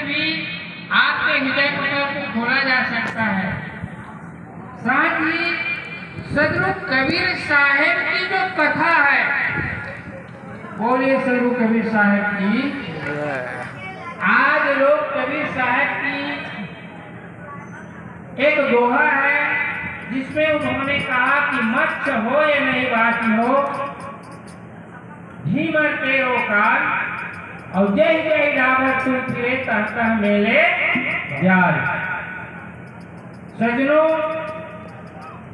भी आपके हृदय पटल को खोला जा सकता है। साथ ही सदगुरु कबीर साहब की जो कथा है, बोलिए सदगुरु कबीर साहब की। आज लोग कबीर साहब की एक दोहा है जिसमें उन्होंने कहा कि मच्छ हो या नहीं बाती हो, भीमर तेरो काल, और जय जय रावण तू फिरे तहता मेले जाल। सजनों,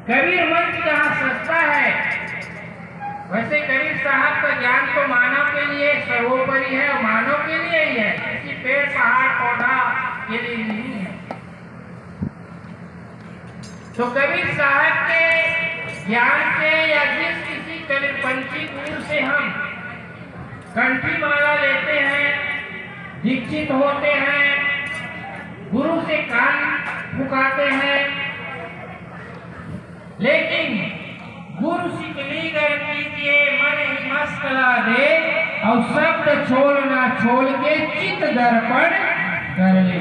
कबीर मंच जहाँ सस्ता है, वैसे कबीर साहब का ज्ञान तो मानव के लिए सर्वोपरि है और मानव के लिए ही है, किसी पेड़ पहाड़ पौधा के लिए नहीं है। तो कबीर साहब के ज्ञान से या जिस किसी कबीरपंथी गुरु से हम कंठी माला लेते हैं, दीक्षित होते हैं, गुरु से कान फुकाते हैं, लेकिन गुरु सिकली कर कीजिए मन ही मस्कला दे, और शब्द छोड़ ना छोड़ के चित दर्पण कर ले।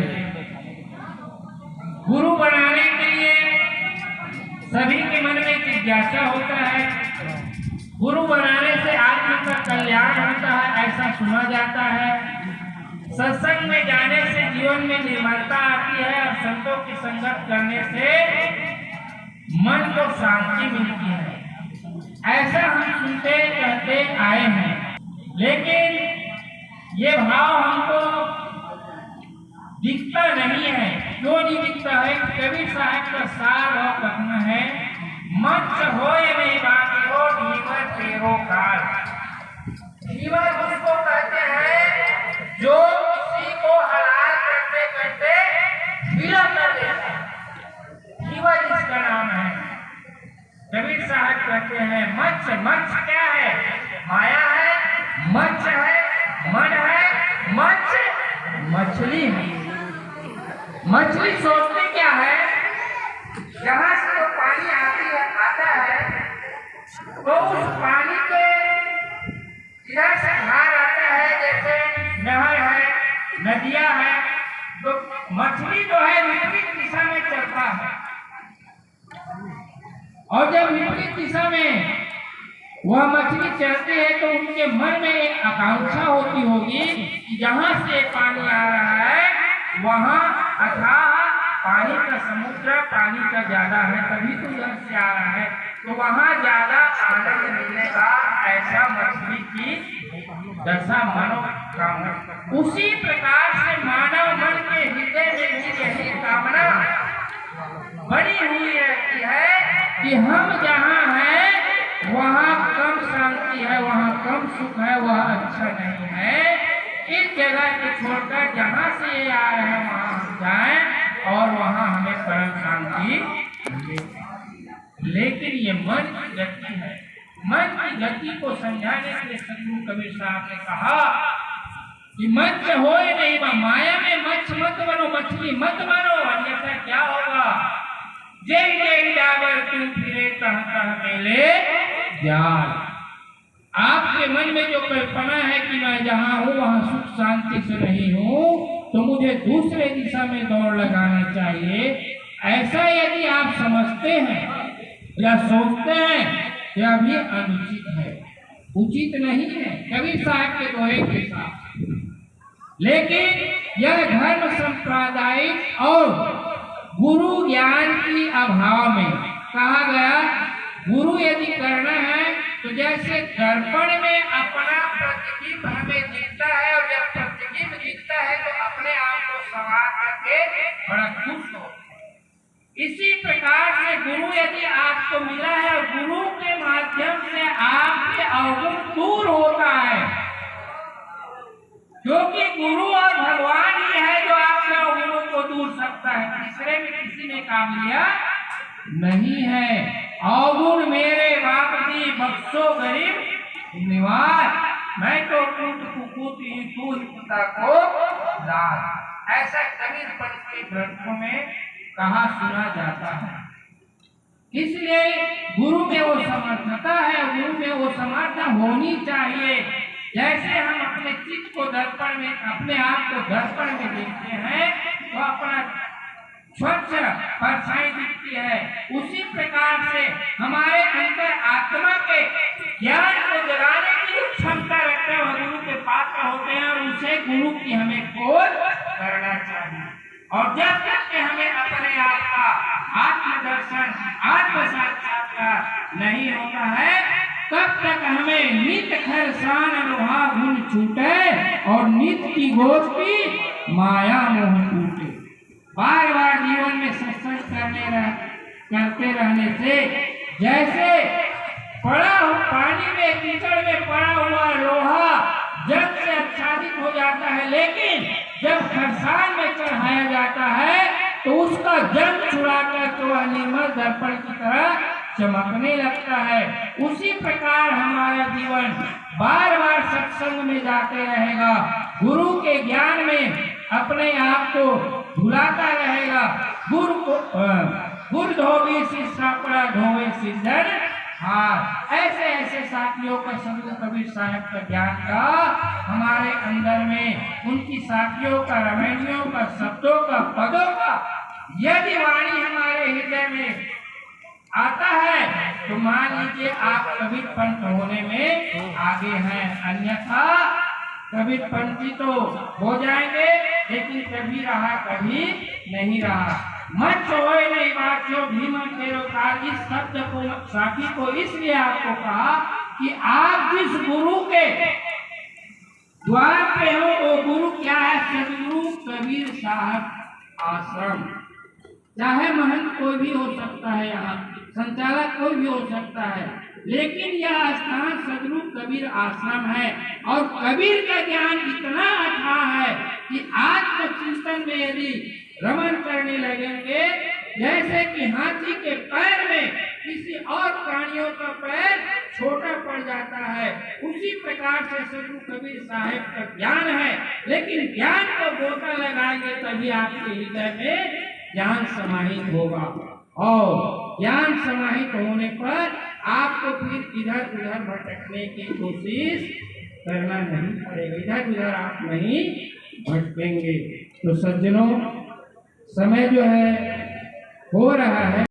गुरु बनाने के लिए सभी के मन में जिज्ञासा होता है, गुरु बनाने से आत्मा का कल्याण होता है, ऐसा सुना जाता है। सत्संग में जाने से जीवन में निर्मलता आती है और संतों की संगत करने से मन को शांति मिलती है, ऐसा हम सुनते कहते आए हैं। लेकिन ये भाव हमको दिखता नहीं है। क्यों नहीं दिखता है? कबीर साहब का सार और कहना है, मच्छ हो या नहीं बाकी हो, ढीवर तेरो काल। ढीवर उसको कहते हैं जो किसी को हलाल करते करते ढीला कर देता है, ढीवर इसका नाम है। कबीर साहब कहते हैं मच्छ, मच्छ क्या है? माया है, मच्छ है, मन है, मच्छ मछली है। मछली सोचती क्या है? जहाँ से तो पानी आता है, तो उस पानी के इधर से धार आता है, जैसे नहर है, नदियाँ है, तो मछली जो है विपरीत दिशा में चलता है, और जब विपरीत दिशा में वह मछली चलती है तो उनके मन में एक आकांक्षा होती होगी कि जहाँ से पानी आ रहा है वहाँ अथाह पानी का समुद्र, पानी का ज्यादा है, तभी तो इधर से आ रहा है, तो वहाँ ज्यादा आनंद मिलेगा, ऐसा मछली की दशा मनोकामना। उसी प्रकार से मानव मन के हृदय में भी यही कामना बनी हुई रहती है कि हम जहाँ हैं वहाँ कम शांति है, वहाँ कम सुख है, वह अच्छा नहीं है। इस जगह को छोड़कर जहाँ से ये आ रहे हैं वहाँ हम जाएं और वहाँ हमें परम शांति मिले। लेकिन ये मन की गति है। मन की गति को समझाने के लिए सदगुरु कबीर साहब ने कहा कि मच्छ हो या नहीं, माया में मच्छ मत बनो, मछली मत बनो, अन्यथा क्या होगा? जय जय डाबर तू फिरे तहता मेले जाल। आपके मन में जो कल्पना है कि मैं जहाँ हूँ वहाँ सुख शांति से नहीं हूँ, तो मुझे दूसरे दिशा में दौड़ लगाना चाहिए, ऐसा यदि आप समझते हैं या सोचते हैं, यह भी अनुचित है, उचित नहीं है कबीर साहब के दोहे के साथ। लेकिन यह धर्म सांप्रदायिक और गुरु ज्ञान की अभाव में कहा गया। गुरु यदि करना है तो जैसे दर्पण में अपना प्रतिबिंब हमें दिखता है, और जब प्रतिबिंब दिखता है तो अपने आप को सवार करके बड़ा खुश हो। इसी प्रकार से गुरु यदि आपको मिला है और गुरु के माध्यम से आपके अवगुण दूर होता है, क्योंकि गुरु और भगवान ही है जो आपके अवगुणों को दूर सकता है, तीसरे में किसी में काबिलियत नहीं है। अवगुण मेरे बाप दी बख्शो गरीब निवार, मैं तो कूट कुकूत ही तू पिता को दान, ऐसा कबीर पंथ के ग्रंथों में कहा सुना जाता है। इसलिए गुरु में वो समर्थता है, गुरु में वो समर्था होनी चाहिए। जैसे हम अपने चित्त को दर्पण में, अपने आप को दर्पण में देखते हैं, स्वच्छ परछाई दिखती है, उसी प्रकार से हमारे अंदर आत्मा के ज्ञान को जगाने की जो क्षमता रखते हैं गुरु के पात्र होते हैं, और उसे गुरु की हमें खोज करना चाहिए। और जब तक कि हमें अपने आप का आत्मदर्शन, आत्म साक्षात्कार नहीं होता है, तब तक हमें नित खरसान लोहा गुण छूटे और नित की गोद की माया मोह टूटे। बार बार जीवन में सत्संग करते रहने से जैसे पानी में कीचड़ में पड़ा हुआ लोहा जंग से आच्छादित हो जाता है, लेकिन जब खरसान में चढ़ाया जाता है तो उसका जंग छुड़ाकर तो वह निर्मल दर्पण की तरह चमकने लगता है। उसी प्रकार हमारा जीवन बार बार सत्संग में जाते रहेगा, गुरु के ज्ञान में अपने आप को भुलाता रहेगा। गुरु धोबी शिष्य धोवे सिद्धन हाथ। ऐसे ऐसे साथियों का संग कबीर साहब का ज्ञान का हमारे अंदर में, उनकी साथियों का, रमणियों का, शब्दों का, पदों का यदि वाणी हमारे हृदय में आता है तो मान लीजिए आप कबीर पंथ होने में आगे हैं, अन्यथा कबीर पंथी तो हो जाएंगे लेकिन कभी रहा कभी नहीं रहा। मत छोड़े नहीं बातियों भीम तेरो काल। इस शब्द को साथी को इसलिए आपको कहा कि आप जिस गुरु के द्वार पे हो वो गुरु क्या है? सदगुरु कबीर साहब आश्रम। चाहे महंत कोई भी हो सकता है, यहाँ संचालक कोई भी हो सकता है, लेकिन यह स्थान सदगुरु कबीर आश्रम है। और कबीर का ज्ञान इतना अथाह है कि आत्मचिंतन में यदि रमण करने लगेंगे, जैसे कि हाथी के पैर में किसी और प्राणियों का पैर छोटा पड़ जाता है, उसी प्रकार से सदगुरु कबीर साहब का ज्ञान है। लेकिन ज्ञान को गोता लगाएंगे तभी आपके हृदय में ज्ञान समाहित होगा, और ज्ञान समाहित होने पर आपको फिर इधर उधर भटकने की कोशिश करना नहीं पड़ेगा, इधर उधर आप नहीं भटकेंगे। तो सज्जनों, समय जो है हो रहा है।